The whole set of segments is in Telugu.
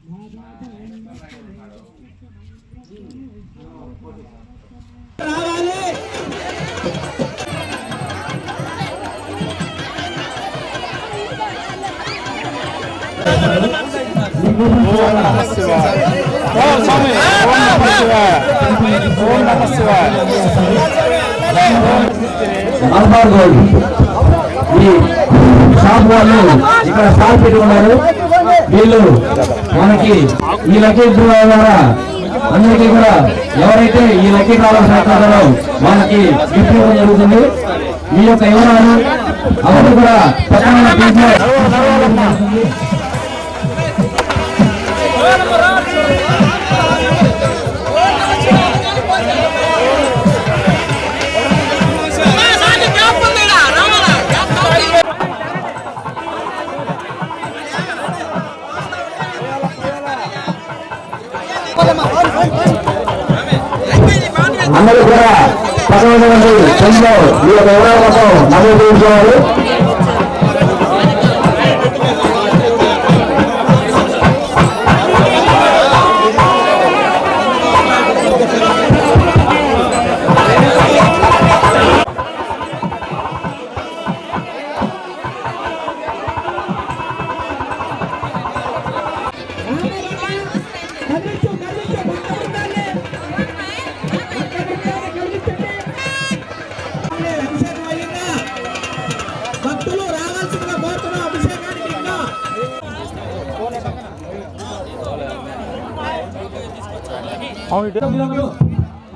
ఈ షాప్ వాళ్ళు ఇక్కడ స్టాల్ పెట్టి ఉన్నారు. వీళ్ళు మనకి ఈ లక్కీ డ్రా ద్వారా అందరికీ కూడా ఎవరైతే ఈ లక్కీ డ్రాలో సహకరిస్తారో వాళ్ళకి గిఫ్ట్ ఇవ్వడం జరుగుతుంది. మీ యొక్క వివరాలు అవన్నీ కూడా అందరూ కూడా పదకొండు సంఖ్యలో ఈ యొక్క వివరాల కోసం నమోదు చేయించేవారు.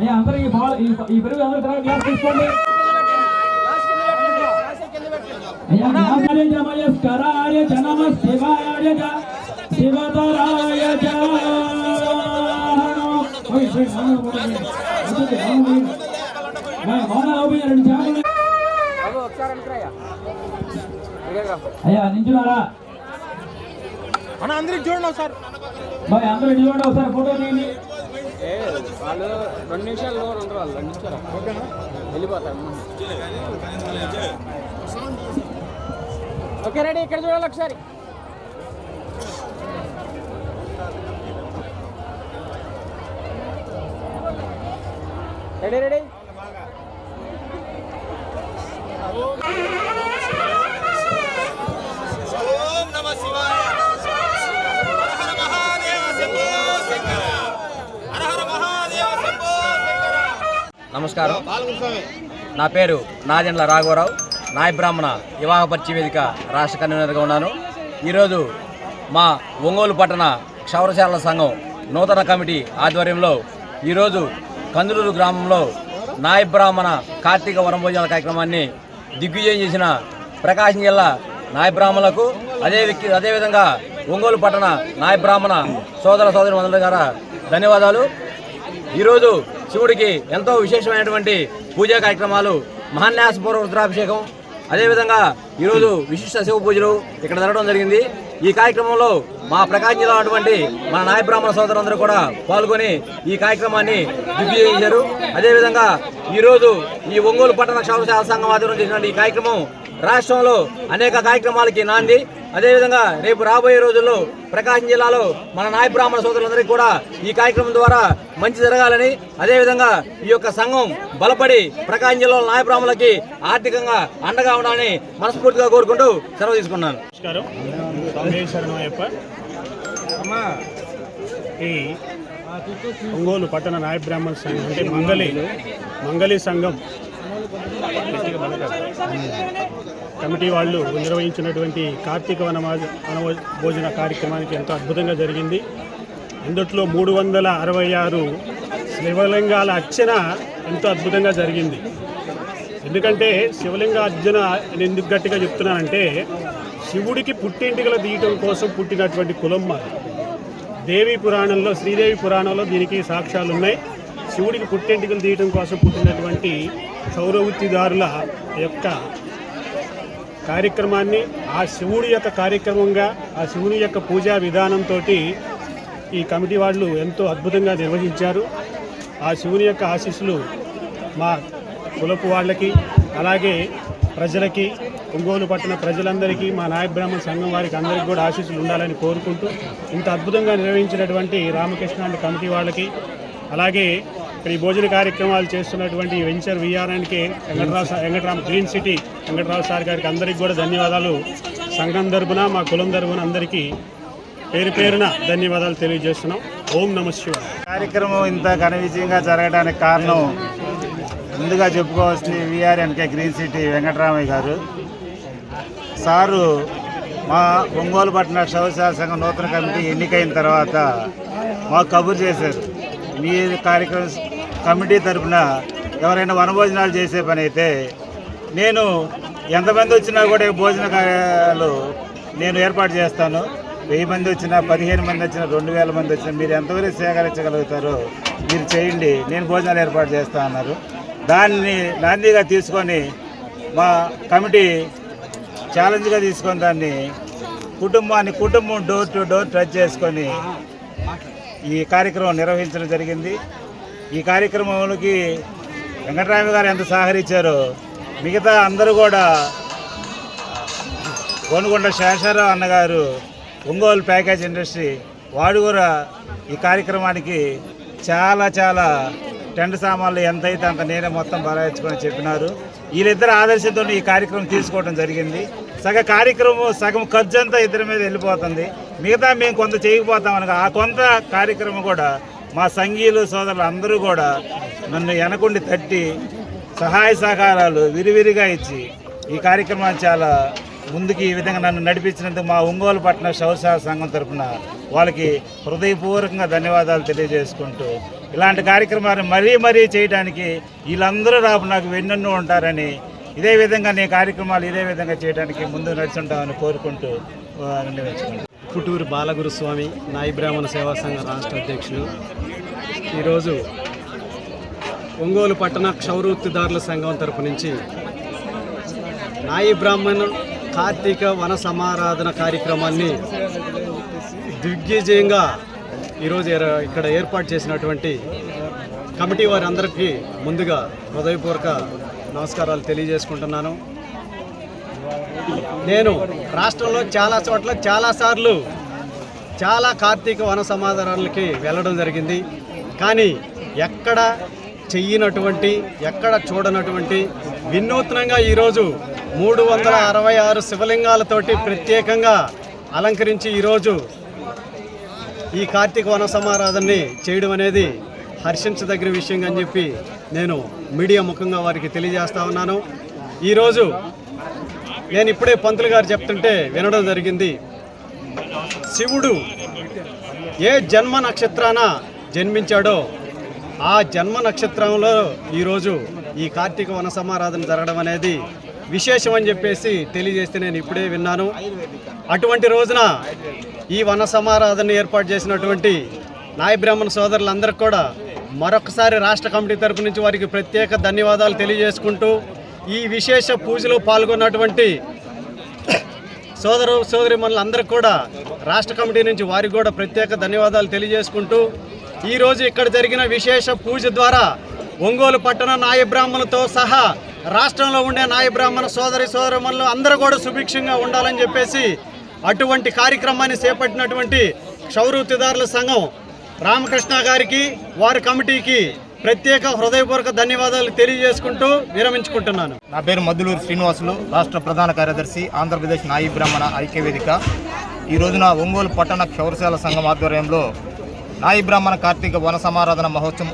అయ్యా అందరూ ఈ పెరుగు అందరూ తర్వాత గ్లాస్ తీసుకోండి. నమస్కారాయ చ నమ శివాయ చ శివతరాయ చ అయ్యా నించున్నారా అందరికి చూడండి ఒకసారి. బాయ్ అందరూ చూడండి ఒకసారి ఫోటో తీయండి. వాళ్ళు 2 నిమిషాలు ఉండరు, వాళ్ళు 2 నిమిషాలు వెళ్ళిపోతారు. ఓకే రెడీ, ఇక్కడ చూడాలి ఒకసారి. Ready ready. నమస్కారం, నా పేరు నాదెండ్ల రాఘవరావు. నాయ బ్రాహ్మణ వివాహ పరిచయ వేదిక రాష్ట్ర కన్వీనర్గా ఉన్నాను. ఈరోజు మా ఒంగోలు పట్టణ క్షౌరశాలల సంఘం నూతన కమిటీ ఆధ్వర్యంలో ఈరోజు కందులూరు గ్రామంలో నాయ బ్రాహ్మణ కార్తీక వనభోజనాల కార్యక్రమాన్ని దిగ్విజయం చేసిన ప్రకాశం జిల్లా నాయ బ్రాహ్మణులకు అదేవిధంగా ఒంగోలు పట్టణ నాయ బ్రాహ్మణ సోదర సోదరి గారు ధన్యవాదాలు. ఈరోజు శివుడికి ఎంతో విశేషమైనటువంటి పూజా కార్యక్రమాలు, మహాన్యాసపూర్వ రుద్రాభిషేకం, అదేవిధంగా ఈరోజు విశిష్ట శివ పూజలు ఇక్కడ జరగడం జరిగింది. ఈ కార్యక్రమంలో మా ప్రకాశం జిల్లా ఉన్నటువంటి మన నాయ బ్రాహ్మణ సోదరులందరూ కూడా పాల్గొని ఈ కార్యక్రమాన్ని దిగ్విజయం చేశారు. అదేవిధంగా ఈరోజు ఈ ఒంగోలు పట్టణ క్షౌరశాల సంఘం ఆధ్వర్యం చేసినటువంటి ఈ కార్యక్రమం రాష్ట్రంలో అనేక కార్యక్రమాలకి నాంది. అదేవిధంగా రేపు రాబోయే రోజుల్లో ప్రకాశం జిల్లాలో మన నాయ బ్రాహ్మణ సోదరులందరికీ కూడా ఈ కార్యక్రమం ద్వారా మంచి జరగాలని, అదేవిధంగా ఈ యొక్క సంఘం బలపడి ప్రకాశం జిల్లాలో నాయ బ్రాహ్మణులకి ఆర్థికంగా అండగా ఉండాలని మనస్ఫూర్తిగా కోరుకుంటూ సెలవు తీసుకున్నాను. ఈ ఒంగోలు పట్టణ నాయ బ్రాహ్మణ సంఘం అంటే మంగళి సంఘం కమిటీ వాళ్ళు నిర్వహించినటువంటి కార్తీక వనభోజన కార్యక్రమానికి ఎంతో అద్భుతంగా జరిగింది. అందుట్లో 366 శివలింగాల అర్చన ఎంతో అద్భుతంగా జరిగింది. ఎందుకంటే శివలింగ అర్చన ఎందుకు గట్టిగా చెప్తున్నానంటే, శివుడికి పుట్టింటికలు తీయటం కోసం పుట్టినటువంటి కులం మాది. దేవి పురాణంలో, శ్రీదేవి పురాణంలో దీనికి సాక్ష్యాలు ఉన్నాయి. శివుడికి పుట్టింటికలు తీయటం కోసం పుట్టినటువంటి సౌరవృత్తిదారుల యొక్క కార్యక్రమాన్ని ఆ శివుడి యొక్క కార్యక్రమంగా, ఆ శివుని యొక్క పూజా విధానంతో ఈ కమిటీ వాళ్ళు ఎంతో అద్భుతంగా నిర్వహించారు. ఆ శివుని యొక్క ఆశీస్సులు మా కులపు వాళ్ళకి, అలాగే ప్రజలకి, ఒంగోలు పట్టణ ప్రజలందరికీ, మా నాయ బ్రాహ్మణ సంఘం వారికి అందరికీ కూడా ఆశీస్సులు ఉండాలని కోరుకుంటూ, ఇంత అద్భుతంగా నిర్వహించినటువంటి రామకృష్ణ అండ్ కమిటీ వాళ్ళకి, అలాగే ఇక్కడ ఈ భోజన కార్యక్రమాలు చేస్తున్నటువంటి venture VRNK Venkatarama green city Venkatarao sir గారికి అందరికీ కూడా ధన్యవాదాలు. సంఘం తరపున, మా కులం తరపున అందరికీ పేరు పేరున ధన్యవాదాలు తెలియజేస్తున్నాం. ఓం నమః శివాయ. కార్యక్రమం ఇంత ఘన విజయంగా జరగడానికి కారణం ముందుగా చెప్పుకోవాల్సింది విఆర్ఎన్కే గ్రీన్ సిటీ వెంకటరామయ్య గారు. సారు మా ఒంగోలు పట్టణ క్షౌరశాల సంఘం నూతన కమిటీ ఎన్నికైన తర్వాత మాకు కబురు చేశారు, మీ కార్యక్రమం కమిటీ తరఫున ఎవరైనా వనభోజనాలు చేసే పని అయితే నేను ఎంతమంది వచ్చినా కూడా భోజనాలు నేను ఏర్పాటు చేస్తాను. 1000 మంది వచ్చినా, 15 మంది వచ్చినా, 2000 మంది వచ్చినా మీరు ఎంతవరకు సేకరించగలుగుతారో మీరు చేయండి, నేను భోజనాలు ఏర్పాటు చేస్తాను అన్నారు. దాన్ని నాందిగా తీసుకొని మా కమిటీ ఛాలెంజ్గా తీసుకొని దాన్ని కుటుంబం డోర్ టు డోర్ టచ్ చేసుకొని ఈ కార్యక్రమం నిర్వహించడం జరిగింది. ఈ కార్యక్రమంలోకి వెంకటరామ గారు ఎంత సహకరించారో మిగతా అందరూ కూడా, గోనుగొండ శేషారావు అన్నగారు, ఒంగోలు ప్యాకేజ్ ఇండస్ట్రీ వాడు కూడా ఈ కార్యక్రమానికి చాలా టెంట్ సామాన్లు ఎంతైతే అంత నేనే మొత్తం బరాయించుకొని చెప్పినారు. వీళ్ళిద్దరు ఆదర్శంతో ఈ కార్యక్రమం తీసుకోవడం జరిగింది. సగం ఖర్చు అంతా ఇద్దరి మీద వెళ్ళిపోతుంది, మిగతా మేము కొంత చేయకపోతామనగా ఆ కొంత కార్యక్రమం కూడా మా సంఘీయులు సోదరులు అందరూ కూడా నన్ను వెనకుండి తట్టి సహాయ సహకారాలు విరివిరిగా ఇచ్చి ఈ కార్యక్రమాన్ని చాలా ముందుకు ఈ విధంగా నన్ను నడిపించినందుకు మా ఒంగోలు పట్టణ క్షౌరశాల సంఘం తరఫున వాళ్ళకి హృదయపూర్వకంగా ధన్యవాదాలు తెలియజేసుకుంటూ, ఇలాంటి కార్యక్రమాన్ని మరీ చేయడానికి వీళ్ళందరూ నాకు వెన్నెన్నో ఉంటారని, ఇదే విధంగా నేను కార్యక్రమాలు ఇదే విధంగా చేయడానికి ముందు నడుచుంటామని కోరుకుంటూ నిర్ణయించుకున్నాను. పుటూరు బాలగురుస్వామి నాయి బ్రాహ్మణ సేవా సంఘం రాష్ట్ర అధ్యక్షులు. ఈరోజు ఒంగోలు పట్టణ క్షౌరవృత్తిదారుల సంఘం తరపు నుంచి నాయి బ్రాహ్మణ కార్తీక వన సమారాధన కార్యక్రమాన్ని దిగ్విజయంగా ఈరోజు ఇక్కడ ఏర్పాటు చేసినటువంటి కమిటీ వారందరికీ ముందుగా హృదయపూర్వక నమస్కారాలు తెలియజేసుకుంటున్నాను. నేను రాష్ట్రంలో చాలా చోట్ల చాలాసార్లు చాలా కార్తీక వన సమాధానాలకి వెళ్ళడం జరిగింది. కానీ ఎక్కడ చెయ్యనటువంటి, ఎక్కడ చూడనటువంటి వినూత్నంగా ఈరోజు 366 శివలింగాలతోటి ప్రత్యేకంగా అలంకరించి ఈరోజు ఈ కార్తీక వన సమారాధనని చేయడం అనేది హర్షించదగిన విషయం అని చెప్పి నేను మీడియా ముఖంగా వారికి తెలియజేస్తా ఉన్నాను. ఈరోజు నేను ఇప్పుడే పంతులు గారు చెప్తుంటే వినడం జరిగింది, శివుడు ఏ జన్మ నక్షత్రాన జన్మించాడో ఆ జన్మ నక్షత్రంలో ఈరోజు ఈ కార్తీక వన సమారాధన జరగడం అనేది విశేషం అని చెప్పేసి తెలియజేస్తే నేను ఇప్పుడే విన్నాను. అటువంటి రోజున ఈ వన సమారాధన ఏర్పాటు చేసినటువంటి నాయ బ్రాహ్మణ సోదరులందరికీ కూడా మరొకసారి రాష్ట్ర కమిటీ తరపు నుంచి వారికి ప్రత్యేక ధన్యవాదాలు తెలియజేసుకుంటూ, ఈ విశేష పూజలో పాల్గొన్నటువంటి సోదరిమణులందరికీ కూడా రాష్ట్ర కమిటీ నుంచి వారికి కూడా ప్రత్యేక ధన్యవాదాలు తెలియజేసుకుంటూ, ఈరోజు ఇక్కడ జరిగిన విశేష పూజ ద్వారా ఒంగోలు పట్టణ నాయ బ్రాహ్మణులతో సహా రాష్ట్రంలో ఉండే నాయ బ్రాహ్మణ సోదరిమణులు అందరూ కూడా సుభిక్షంగా ఉండాలని చెప్పేసి అటువంటి కార్యక్రమాన్ని చేపట్టినటువంటి క్షౌరవృత్తిదారుల సంఘం రామకృష్ణ గారికి, వారి కమిటీకి ప్రత్యేక హృదయపూర్వక ధన్యవాదాలు తెలియజేసుకుంటూ విరమించుకుంటున్నాను. నా పేరు మద్దులూరు శ్రీనివాసులు, రాష్ట్ర ప్రధాన కార్యదర్శి, ఆంధ్రప్రదేశ్ నాయి బ్రాహ్మణ ఐక్యవేదిక. ఈ రోజున ఒంగోలు పట్టణ క్షౌరశాల సంఘం ఆధ్వర్యంలో నాయి బ్రాహ్మణ కార్తీక వన సమారాధన మహోత్సవం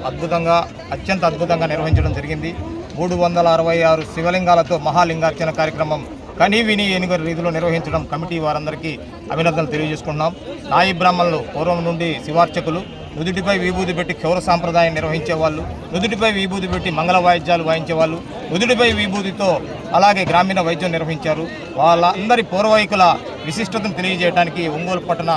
అత్యంత అద్భుతంగా నిర్వహించడం జరిగింది. 366 శివలింగాలతో మహాలింగార్చన కార్యక్రమం కనీ విని ఎనుగ రీతిలో నిర్వహించడం కమిటీ వారందరికీ అభినందనలు తెలియజేసుకుంటున్నాం. నాయి బ్రాహ్మణులు పూర్వం నుండి శివార్చకులు, నుదుటిపై విభూతి పెట్టి క్షౌర సాంప్రదాయం నిర్వహించేవాళ్ళు, నుదుటిపై విభూతి పెట్టి మంగళ వాయిద్యాలు వాయించేవాళ్ళు, నుదుటిపై విభూతితో అలాగే గ్రామీణ వైద్యం నిర్వహించారు. వాళ్ళందరి పూర్వైకుల విశిష్టతను తెలియజేయడానికి ఒంగోలు పట్టణ